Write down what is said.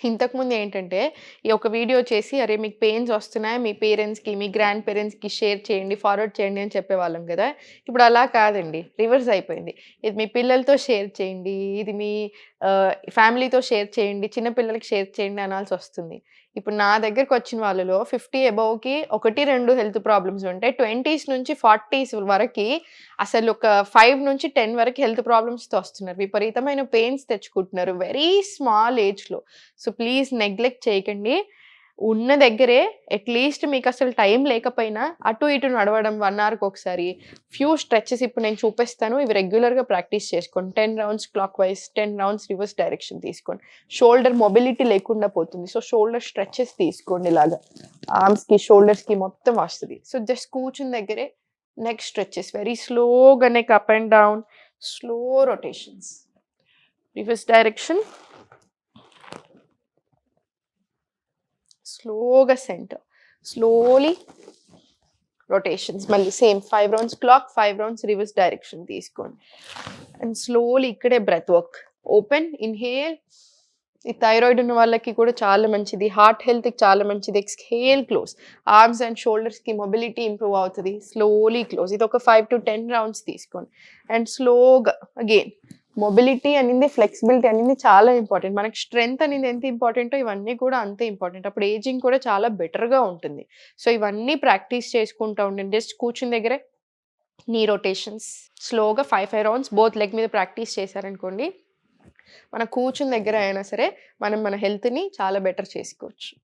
ఇంతకుముందు ఏంటంటే, ఈ ఒక వీడియో చేసి, "అరే! మీకు పెయిన్స్ వస్తున్నాయి. మీ పేరెంట్స్‌కి, మీ గ్రాండ్ పేరెంట్స్‌కి షేర్ చేయండి, ఫార్వర్డ్ చేయండి" అని చెప్పేవాళ్ళం గదా! ఇప్పుడు అలా కాదండి. రివర్స్ అయిపోయింది. ఇది మీ పిల్లలతో షేర్ చేయండి, ఇది మీ ఫ్యామిలీతో షేర్ చేయండి, చిన్న పిల్లలకి షేర్ చేయండి అనాల్సొస్తుంది. ఇప్పుడు నా దగ్గరకొచ్చిన వాళ్ళలో 50 అబోవ్‌కి 1, 2 హెల్త్ ప్రాబ్లమ్స్ ఉంటాయి. 20స్ నుంచి 40స్ వరకి అసలు ఒక 5-10 వరకు హెల్త్ ప్రాబ్లమ్స్‌తో వస్తున్నారు. విపరీతమైన పెయిన్స్ తెచ్చుకుంటున్నారు. వెరీ స్మాల్ ఏజ్‌లో. సో, ప్లీజ్ నెగ్లెక్ట్ చేయకండి. ఉన్న దగ్గరే అట్‌లీస్ట్ మీకసలు టైం లేకపోయినా అటు ఇటు నడవడం 1 అవర్‌కొకసారి, ఫ్యూ స్ట్రెచెస్ ఇప్పుడు నేను చూపిస్తాను. ఇవి రెగ్యులర్‌గా ప్రాక్టీస్ చేసుకోండి. 10 rounds clockwise, 10 rounds reverse direction తీసుకోండి. షోల్డర్ మొబిలిటీ లేకుండా పోతుంది. సో, షోల్డర్ స్ట్రెచెస్ తీసుకోండి ఇలాగా. ఆర్మ్స్‌కి, షోల్డర్స్‌కి మొత్తం వస్తది. సో, జస్ట్ కూర్చున్న దగ్గరే నెక్ స్ట్రెచెస్. వెరీ స్లోగా neck up and down. Slow rotations. Reverse direction. స్లోగా సెంటర్. Slowly rotations. మళ్ళీ same 5 rounds clock, 5 rounds reverse direction తీసుకోండి. అండ్ స్లోలీ ఇక్కడే బ్రెత్ వర్క్. Open, inhale. ఈ థైరాయిడ్ ఉన్న వాళ్ళకి కూడా చాలా మంచిది. హార్ట్ హెల్త్‌కి చాలా మంచిది. Exhale, close. ఆర్మ్స్ అండ్ షోల్డర్స్‌కి మొబిలిటీ ఇంప్రూవ్ అవుతది. Slowly close. ఇది ఒక 5-10 రౌండ్స్ తీసుకోండి. అండ్ స్లోగా అగైన్ మొబిలిటీ అనింది, ఫ్లెక్సిబిలిటీ అనింది చాలా ఇంపార్టెంట్. మనకి స్ట్రెంగ్త్ అనేది ఎంత ఇంపార్టెంటో ఇవన్నీ కూడా అంతే ఇంపార్టెంట్. అప్పుడు ఏజింగ్ కూడా చాలా బెటర్‌గా ఉంటుంది. సో, ఇవన్నీ ప్రాక్టీస్ చేసుకుంటా ఉండండి. జస్ట్ కూర్చున్న దగ్గరే నీ రొటేషన్స్. స్లోగా 5 రౌండ్స్ బోత్ లెగ్ మీద ప్రాక్టీస్ చేశారనుకోండి, మన కూర్చున్న దగ్గర అయినా సరే మనం మన హెల్త్‌ని చాలా బెటర్ చేసుకోవచ్చు.